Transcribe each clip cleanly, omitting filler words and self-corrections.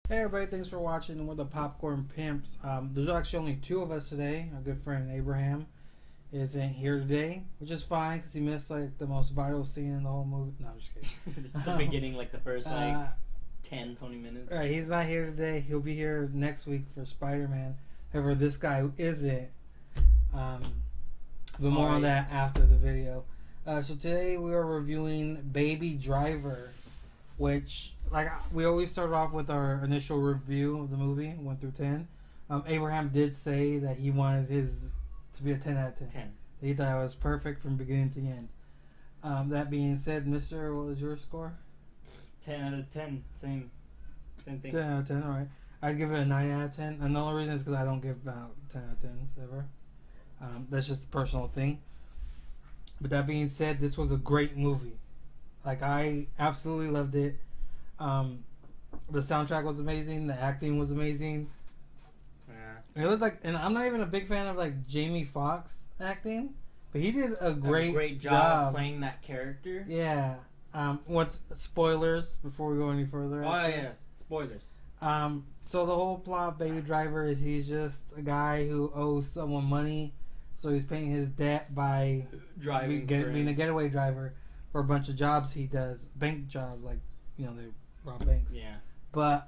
Hey everybody, thanks for watching. We're the Popcorn Pimps. There's actually only two of us today. Our good friend Abraham isn't here today, which is fine because he missed like the most vital scene in the whole movie. No, I'm just kidding. Just the beginning, like the first 10-20 minutes. Right, he's not here today. He'll be here next week for Spider-Man. However, this guy isn't. But more on that after the video. So today we are reviewing Baby Driver, which, like, we always start off with our initial review of the movie, 1 through 10. Abraham did say that he wanted his to be a 10 out of 10. 10. He thought it was perfect from beginning to end. That being said, Mister, what was your score? 10 out of 10. Same thing. 10 out of 10, alright. I'd give it a 9 out of 10. And the only reason is because I don't give out 10 out of 10s ever. That's just a personal thing. But that being said, this was a great movie. Like, I absolutely loved it. The soundtrack was amazing. The acting was amazing. Yeah. It was like, and I'm not even a big fan of like Jamie Foxx acting, but he did a great job playing that character. Yeah. What's spoilers before we go any further? Oh yeah, spoilers. So the whole plot of Baby Driver is he's just a guy who owes someone money, so he's paying his debt by being a getaway driver for a bunch of jobs he does, bank jobs, like, you know, they rob banks. Yeah. But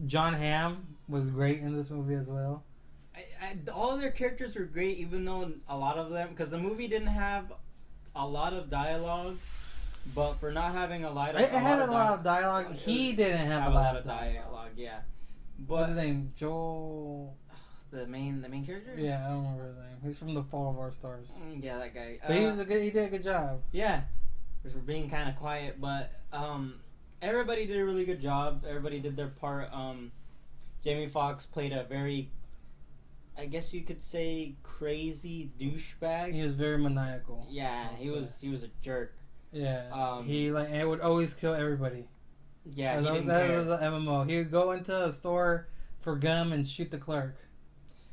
John Hamm was great in this movie as well. All of their characters were great, even though a lot of them, because the movie didn't have a lot of dialogue. But for not having a lot of dialogue, he didn't have a lot of dialogue. Yeah. But what's his name? Joel. The main character. Yeah, I don't remember his name. He's from The Fall of Our Stars. Yeah, that guy. But he did a good job. Yeah, for being kind of quiet, but everybody did a really good job. Everybody did their part. Jamie Foxx played a very, I guess you could say, crazy douchebag. He was very maniacal. Yeah, he was a jerk. Yeah, he and would always kill everybody. Yeah, that was an MMO. He would go into a store for gum and shoot the clerk.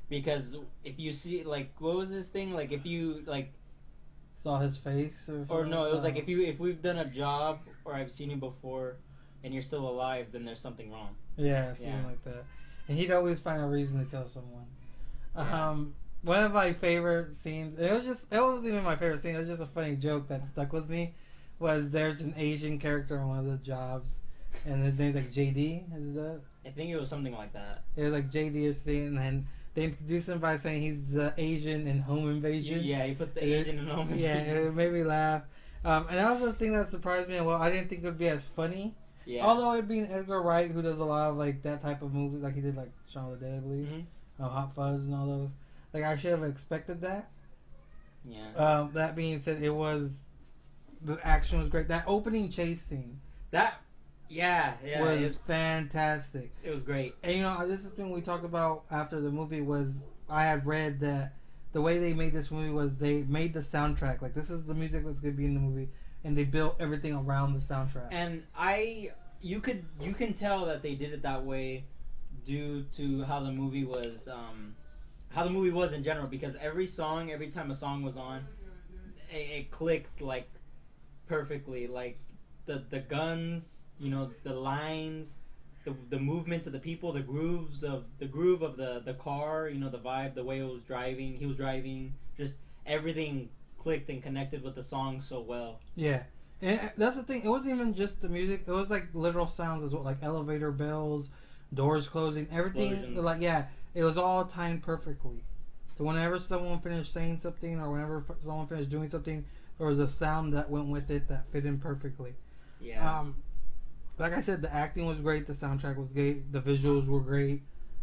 Because if you see, like, what was this thing? Like, if you like saw his face or something? Or no, it was like if we've done a job or I've seen you before and you're still alive, then there's something wrong. Yeah, something like that. And he'd always find a reason to kill someone. Yeah. One of my favorite scenes, it wasn't even my favorite scene, it was just a funny joke that stuck with me, was there's an Asian character on one of the jobs, and his name's like JD, is that? I think it was something like that. It was like JD or something, and then they introduce him by saying he's the Asian in Home Invasion. Yeah, he puts the Asian in Home Invasion. Yeah, it made me laugh. And that was the thing that surprised me, well, I didn't think it would be as funny. Yeah. Although it being Edgar Wright, who does a lot of like that type of movies, like he did like Shaun of the Dead, I believe, Hot Fuzz and all those. Like, I should have expected that. Yeah. That being said, the action was great. That opening chase scene. Was fantastic. It was great. And you know, this is the thing we talked about after the movie was I had read that the way they made this movie was they made the soundtrack. Like, this is the music that's going to be in the movie. And they built everything around the soundtrack. And you can tell that they did it that way due to how the movie was, in general, because every time a song was on, it clicked like perfectly. Like the guns, you know, the lines, the movements of the people, the groove of the car, you know, the vibe, the way he was driving, just everything clicked and connected with the song so well. Yeah. And that's the thing, it wasn't even just the music, it was like literal sounds as well, like elevator bells, doors closing, everything. Explosions. Like, yeah, it was all timed perfectly. So whenever someone finished saying something or whenever someone finished doing something, there was a sound that went with it that fit in perfectly. Yeah. Like I said, the acting was great, the soundtrack was great, the visuals were great.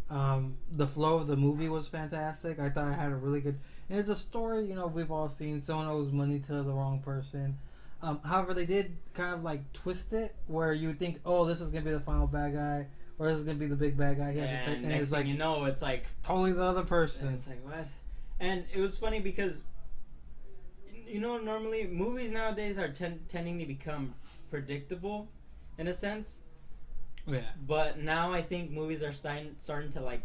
The flow of the movie was fantastic. I thought I had a really good... And it's a story, you know, we've all seen. Someone owes money to the wrong person. However, they did kind of like twist it where you would think, oh, this is going to be the final bad guy, or this is going to be the big bad guy. And next thing you know, it's like... totally the other person. It's like, what? And it was funny because, you know, normally movies nowadays are tending to become predictable in a sense. Yeah. But now I think movies are starting to like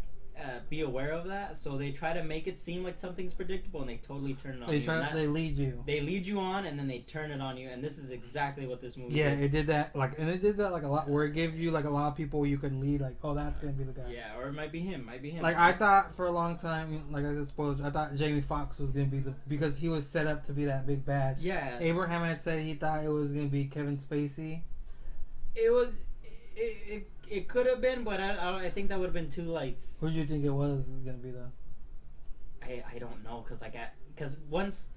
be aware of that, so they try to make it seem like something's predictable, and they totally turn it on you. They lead you. They lead you on, and then they turn it on you, and this is exactly what this movie. Yeah, did. it did that. Like, and it did that like a lot, where it gives you like a lot of people you can lead. Like, oh, that's gonna be the guy. Yeah, or it might be him. Like, I thought for a long time, like I said, spoilers. I thought Jamie Foxx was gonna be because he was set up to be that big bad. Yeah. Abraham had said he thought it was gonna be Kevin Spacey. It was. It could have been, but I think that would have been too like. Who do you think it was gonna be though? I don't know, because once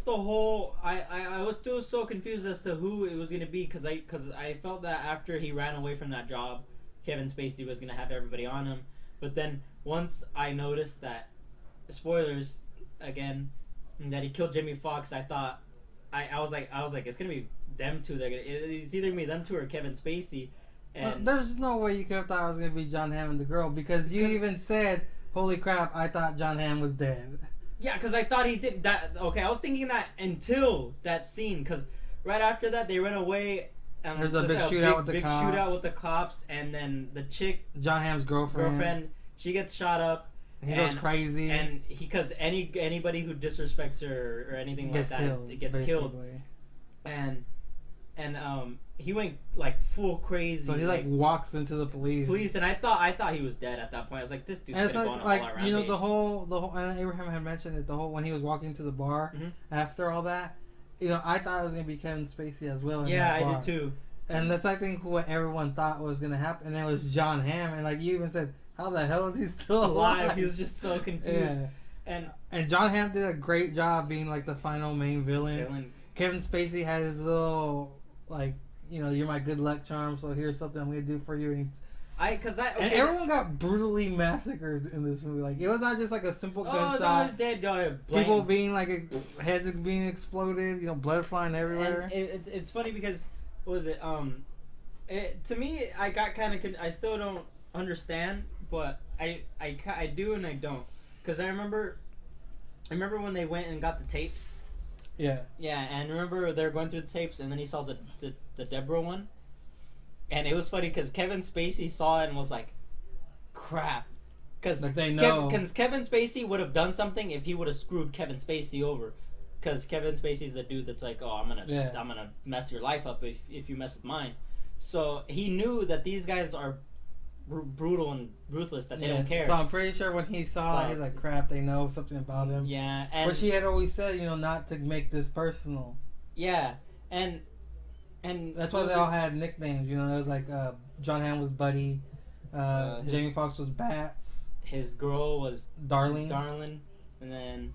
the whole I was still so confused as to who it was gonna be, because I felt that after he ran away from that job, Kevin Spacey was gonna have everybody on him. But then once I noticed that, spoilers again, that he killed Jamie Foxx, I thought I was like it's gonna be them two. It's either gonna be them two or Kevin Spacey. And there's no way you could have thought it was going to be John Hamm and the girl, because you even said, holy crap, I thought John Hamm was dead. Yeah, because I thought he did that. Okay, I was thinking that until that scene, because right after that, they ran away. And there's a big shootout with the cops. Shootout with the cops, and then the chick, John Hamm's girlfriend, she gets shot up. He goes crazy. And because anybody who disrespects her or anything like that gets killed. And he went like full crazy. So he like walks into the police, and I thought he was dead at that point. I was like, this dude's gonna go on all around. You know, the whole and Abraham had mentioned it, when he was walking to the bar after all that. You know, I thought it was gonna be Kevin Spacey as well. Yeah, I did too. And that's, I think, what everyone thought was gonna happen. And then it was John Hamm, and like you even said, how the hell is he still alive? He was just so confused. Yeah. And John Hamm did a great job being like the final main villain. Kevin Spacey had his little like, you know, you're my good luck charm, so here's something I'm gonna do for you. And everyone got brutally massacred in this movie. Like, it was not just like a simple gunshot. People being like heads being exploded, you know, blood flying everywhere. And it's funny because what was it? To me, I got kind of I still don't understand, but I do and I don't, because I remember when they went and got the tapes. Yeah. Yeah, and remember they were going through the tapes, and then he saw the Deborah one, and it was funny because Kevin Spacey saw it and was like, "Crap," because like they know. Because Kevin Spacey would have done something if he would have screwed Kevin Spacey over, because Kevin Spacey's the dude that's like, "Oh, I'm gonna mess your life up if you mess with mine." So he knew that these guys are brutal and ruthless, that they don't care. So I'm pretty sure when he saw it, he's like, crap, they know something about him. Yeah. Which he had always said, you know, not to make this personal. Yeah. And that's why they all had nicknames, you know. It was like John Hamm was Buddy, Jamie Foxx was Bats, his girl was Darling, and then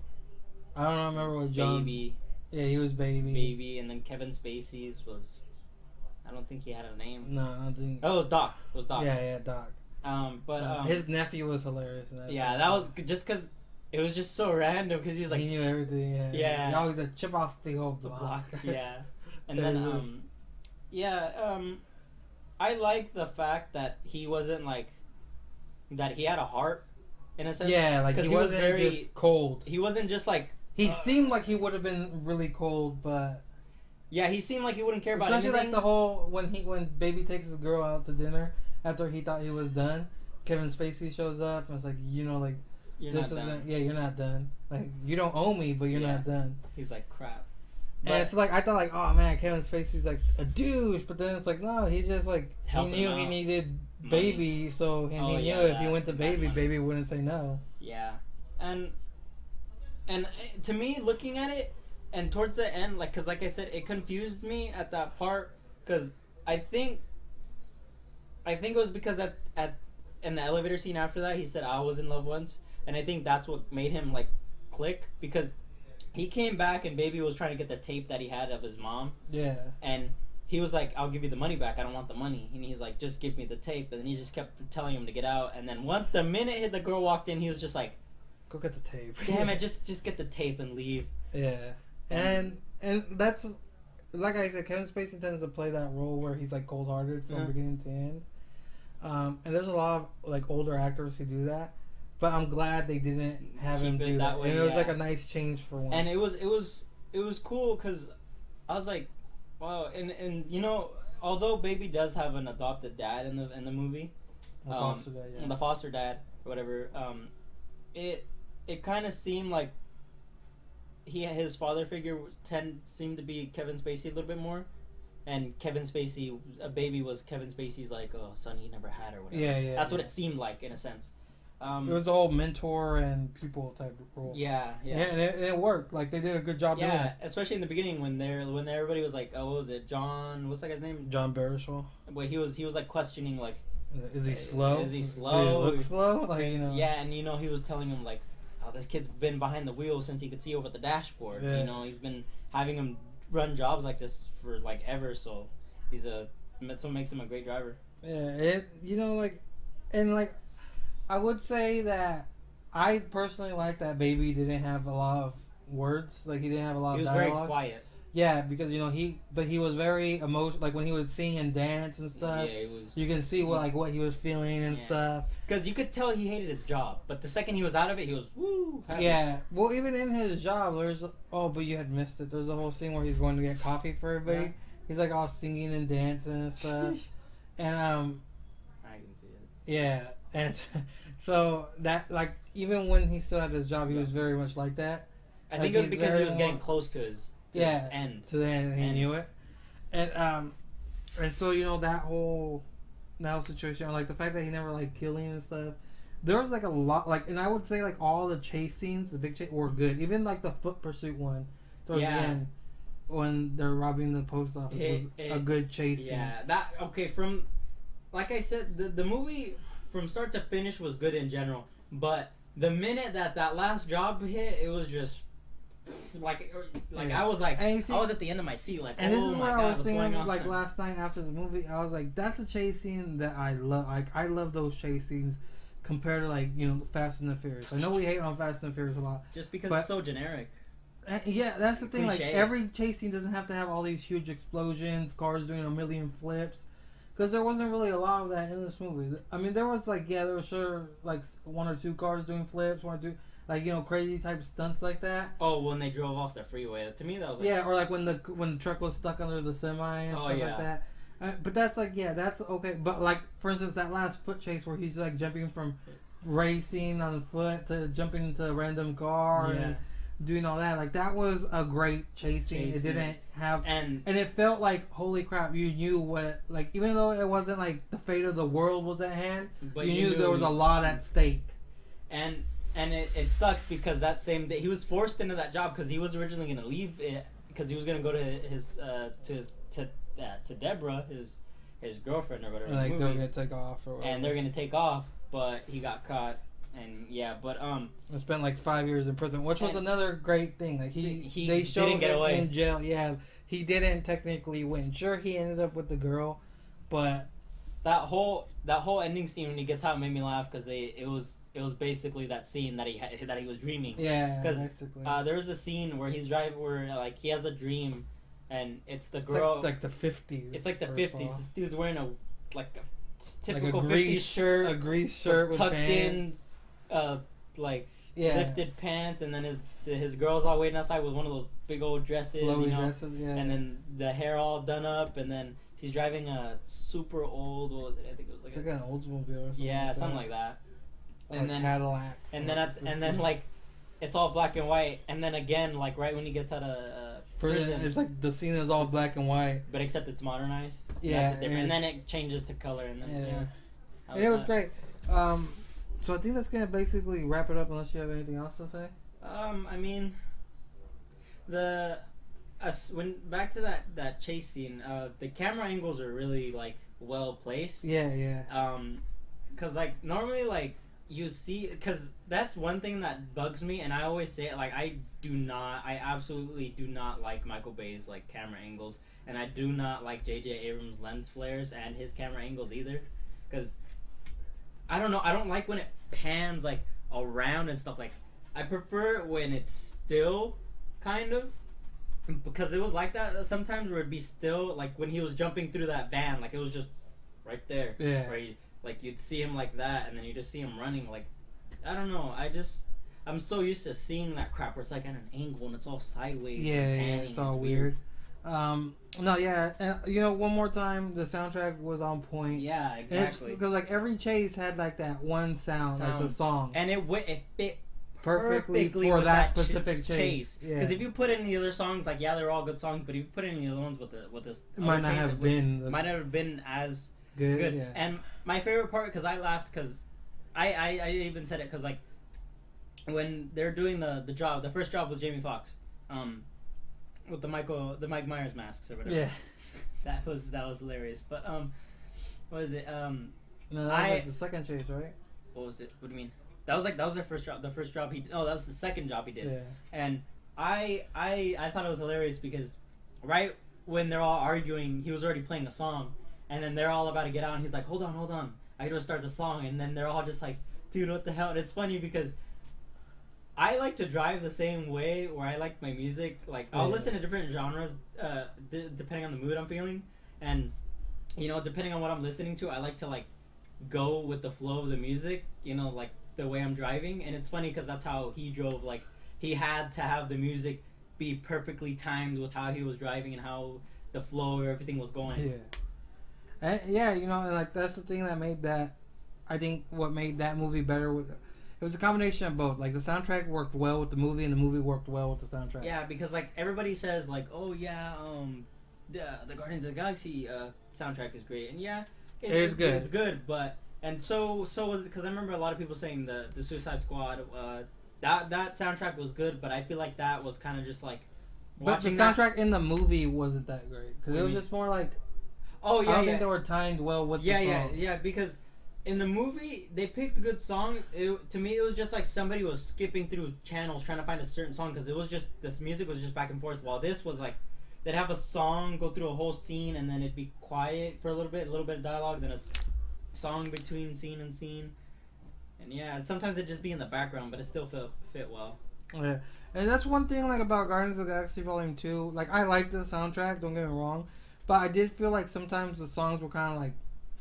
I don't remember what John. Baby. Yeah, he was Baby, and then Kevin Spacey's was, I don't think he had a name. No, I don't think. Oh, it was Doc. Yeah, Doc. His nephew was hilarious. That was just because it was just so random, because he's like, he knew everything. Yeah. He always a chip off the whole block. Yeah. And then I like the fact that he wasn't like, that he had a heart, in a sense. Yeah, like he wasn't just cold. He wasn't just like, he seemed like he would have been really cold, but yeah, he seemed like he wouldn't care about anything. Especially like the whole when Baby takes his girl out to dinner after he thought he was done. Kevin Spacey shows up and it's like, you know, like, you're not done. Like, you don't owe me, but you're not done. He's like, crap. And it's like, I thought like, oh man, Kevin Spacey's like a douche, but then it's like, no, he's just like, he knew he needed Baby, so he knew if he went to Baby, Baby wouldn't say no. Yeah, and to me, looking at it, and towards the end, like, cause like I said, it confused me at that part, cause I think it was because in the elevator scene after that, he said I was in love once, and I think that's what made him like click, because he came back and Baby was trying to get the tape that he had of his mom. Yeah. And he was like, I'll give you the money back. I don't want the money. And he's like, just give me the tape. And then he just kept telling him to get out. And then the minute the girl walked in, he was just like, go get the tape. Damn it, just get the tape and leave. Yeah. And that's, like I said, Kevin Spacey tends to play that role where he's like cold-hearted from beginning to end. And there's a lot of like older actors who do that. But I'm glad they didn't have him do that. And it was like a nice change for once. And it was cool, because I was like, wow. And you know, although Baby does have an adopted dad in the movie, the foster dad, the foster dad, or whatever. It kind of seemed like his father figure seemed to be Kevin Spacey a little bit more, and Kevin Spacey, a baby was Kevin Spacey's like, oh, son he never had or whatever. Yeah. That's what it seemed like in a sense. It was the whole mentor and pupil type of role. Yeah. And it worked. Like they did a good job doing it. Yeah, especially in the beginning when everybody was like, oh, what was it, John? What's that guy's name? John Baruchel. But he was like questioning like, is he slow? Is he slow? Did he look slow? Like, you know. Yeah, and he was telling him like, oh, this kid's been behind the wheel since he could see over the dashboard. Yeah. He's been having him run jobs like this for like ever. So that's what makes him a great driver. Yeah, I would say that I personally like that Baby didn't have a lot of words. Like he didn't have a lot of dialogue. He was very quiet. Yeah, because he was very emotional. Like when he would sing and dance and stuff. Yeah, he was. You can see what he was feeling and stuff. Because you could tell he hated his job, but the second he was out of it, he was woo. Happy. Yeah, well, even in his job, but you had missed it. There's a whole scene where he's going to get coffee for everybody. Yeah. He's like all singing and dancing and stuff. And I can see it. Yeah, and so that even when he still had his job, he was very much like that. I think it was because he was getting close to his. To the end. To the end, and he knew it. And so that whole situation, like the fact that he never killing and stuff, there was a lot and I would say all the chase scenes, the big chase were good. Even the foot pursuit one towards the end when they're robbing the post office was a good chase scene. Yeah, that from like I said, the movie from start to finish was good in general, but the minute that last job hit, it was just. I was I was at the end of my seat and oh my God, what's going on? Last night after the movie, I was like, that's a chase scene that I love. I love those chase scenes compared to Fast and the Furious. I know we hate on Fast and the Furious a lot just because it's so generic. Yeah, that's the thing. Cliche. Every chase scene doesn't have to have all these huge explosions, cars doing a million flips, because there wasn't really a lot of that in this movie. I mean, there was there was sure one or two cars doing flips, one or two. Crazy type stunts like that. Oh, when they drove off the freeway. To me, that was or when the truck was stuck under the semi and stuff like that. But that's that's okay. But for instance, that last foot chase where he's jumping from racing on foot to jumping into a random car and doing all that. That was a great chasing. It didn't have and it felt holy crap. You knew what even though it wasn't the fate of the world was at hand, but you knew there was a lot at stake. And it sucks because that same day he was forced into that job because he was originally going to leave it because he was going to go to Deborah, his girlfriend or whatever. They're going to take off or whatever. And they're going to take off, but he got caught. And he spent 5 years in prison, which was another great thing. They showed didn't get him away in jail. Yeah, he didn't technically win. Sure, he ended up with the girl, but that whole ending scene when he gets out made me laugh because it was basically that scene that he was dreaming. Yeah, because there was a scene where he's driving where he has a dream, and it's the girl the 50s. It's the 50s. This dude's wearing a typical 50s shirt, a grease shirt with tucked pants. Lifted pants, and then his girl's all waiting outside with one of those big old dresses, dresses, and then the hair all done up, and then she's driving a super old. I think it was it's an Oldsmobile or something. Yeah, something like that. And then Cadillac. And then it's all black and white, and then again right when he gets out of prison, it's the scene is all black and white, but except it's modernized. Yeah, and then it changes to color, and then and it was great. So I think that's gonna basically wrap it up. Unless you have anything else to say. I mean, when back to that chase scene, the camera angles are really well placed. Yeah. Cause normally you see, cause that's one thing that bugs me, and I always say it. I absolutely do not like Michael Bay's camera angles, and I do not like J.J. Abrams' lens flares and his camera angles either, cause I don't know. I don't like when it pans around and stuff. I prefer it when it's still, kind of. Because it was like that sometimes where it'd be still, when he was jumping through that van, it was just right there. Yeah. Where you'd see him like that, and then you just see him running. I don't know. I'm so used to seeing that crap where it's at an angle and it's all sideways. Yeah, it's all weird. No, yeah, and you know, one more time, the soundtrack was on point. Yeah, And exactly. because like every chase had like that one sound, like the song, and it fit perfectly for with that specific chase. Yeah. Because if you put any other songs, like they're all good songs, but if you put any other ones with this, it might not have been might not have been as good. Yeah. And my favorite part, because I laughed, because I even said it, because like when they're doing the first job with Jamie Foxx, with the Mike Myers masks or whatever. Yeah. that was hilarious. But what is it? No, that was like the second chase, right? What was it? What do you mean? That was their first job. The first job he did. Oh, that was the second job he did. Yeah. And I thought it was hilarious because right when they're all arguing, he was already playing a song, and then they're all about to get out, and he's like, hold on, I gotta start the song, and then they're all just like, dude, what the hell? And it's funny because I like to drive the same way where I like my music. Like, I'll listen to different genres depending on the mood I'm feeling. And, you know, depending on what I'm listening to, I like to, like, go with the flow of the music, you know, like, the way I'm driving. And it's funny because that's how he drove. Like, he had to have the music be perfectly timed with how he was driving and how the flow of everything was going. Yeah. And, yeah, you know, and, like, that's the thing that made that, I think what made that movie better with it was a combination of both. Like, the soundtrack worked well with the movie, and the movie worked well with the soundtrack. Yeah, because, like, everybody says, like, oh, yeah, the Guardians of the Galaxy soundtrack is great. And, yeah, it's good. It's good, but... And so was it, because I remember a lot of people saying the Suicide Squad, that soundtrack was good, but I feel like that was kind of just, like... But the soundtrack in the movie wasn't that great. Because it was just more, like... Oh, yeah, I don't think they were timed well with the song. Yeah, because... In the movie, they picked a good song. To me, it was just like somebody was skipping through channels trying to find a certain song because it was just this music was just back and forth. While this was like they'd have a song go through a whole scene and then it'd be quiet for a little bit of dialogue, then a song between scene and scene, and yeah, sometimes it'd just be in the background, but it still fit well. Yeah, and that's one thing like about Guardians of the Galaxy Volume 2. Like I liked the soundtrack, don't get me wrong, but I did feel like sometimes the songs were kind of like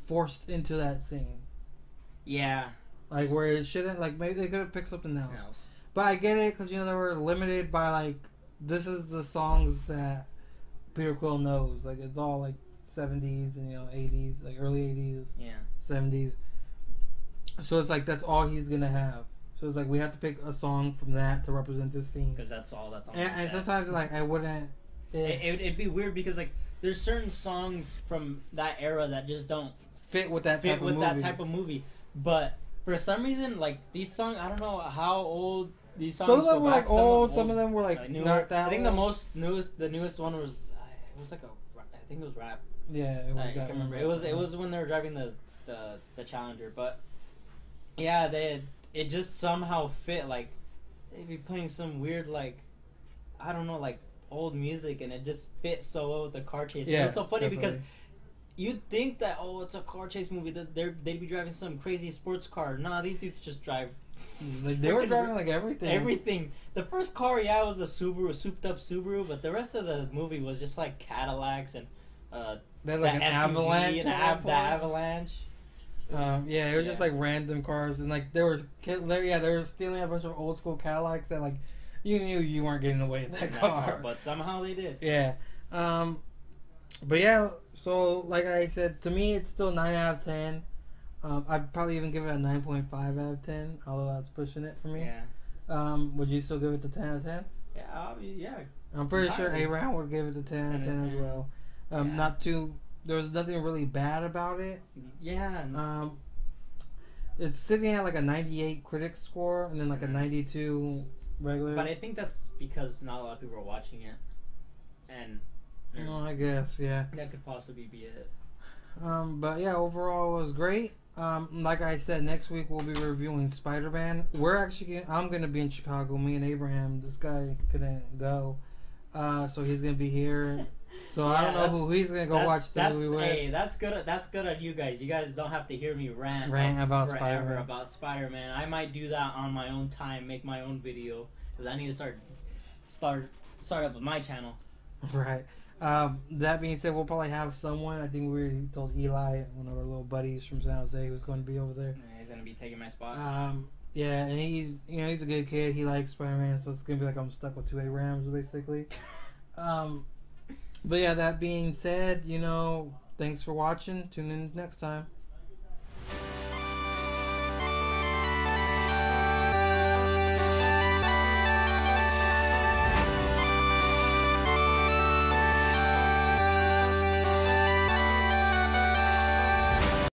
forced into that scene. Yeah. Like, where it shouldn't, like, maybe they could have picked something else. But I get it, because, you know, they were limited by, like, this is the songs that Peter Quill knows. Like, it's all, like, 70s and, you know, 80s, like, early 80s, 70s. So it's like, that's all he's going to have. So it's like, we have to pick a song from that to represent this scene. Because that's all that's on and sometimes, like, I wouldn't... It'd be weird, because, like, there's certain songs from that era that just don't fit with that type of movie. But for some reason, like these songs, I don't know how old these songs. Some of them were like old. Some of them were like not that. I think the newest one was. It was like I think it was rap. Yeah, it was. I can't remember. It was when they were driving the Challenger. But yeah, it just somehow fit. Like they'd be playing some weird like, I don't know, like old music, and it just fit so well with the car chase. Yeah, it was so funny because. You'd think that, oh, it's a car chase movie, that they'd be driving some crazy sports car. Nah, these dudes just drive. Like, they were driving like everything. Everything. The first car, was a souped up Subaru, but the rest of the movie was just like Cadillacs and they like an Avalanche. The Avalanche. Yeah, it was just like random cars, and like they were stealing a bunch of old school Cadillacs that like you knew you weren't getting away in that car, but somehow they did. Yeah. But yeah, so like I said, to me it's still 9 out of 10. I'd probably even give it a 9.5 out of 10, although that's pushing it for me. Yeah. Would you still give it the 10 out of 10? Yeah. I'm pretty sure Abraham would give it the 10 out of 10 as well. Not too. There was nothing really bad about it. Yeah. It's sitting at like a 98 critic score and then like a 92 regular. But I think that's because not a lot of people are watching it, and. I guess, yeah. That could possibly be it. But yeah, overall it was great. Like I said, next week we'll be reviewing Spider-Man. I'm gonna be in Chicago. Me and Abraham, this guy couldn't go, so he's gonna be here. So I don't know who he's gonna go watch the movie with. Hey, that's good. That's good on you guys. You guys don't have to hear me rant about Spider-Man. About Spider-Man. I might do that on my own time, make my own video, because I need to start up with my channel. Right. That being said, we'll probably have someone. I think we told Eli, one of our little buddies from San Jose, who's going to be over there. Yeah, he's gonna be taking my spot. Yeah, and he's a good kid. He likes Spider-Man, so it's gonna be like I'm stuck with two Abrahams basically. But yeah, that being said, thanks for watching. Tune in next time.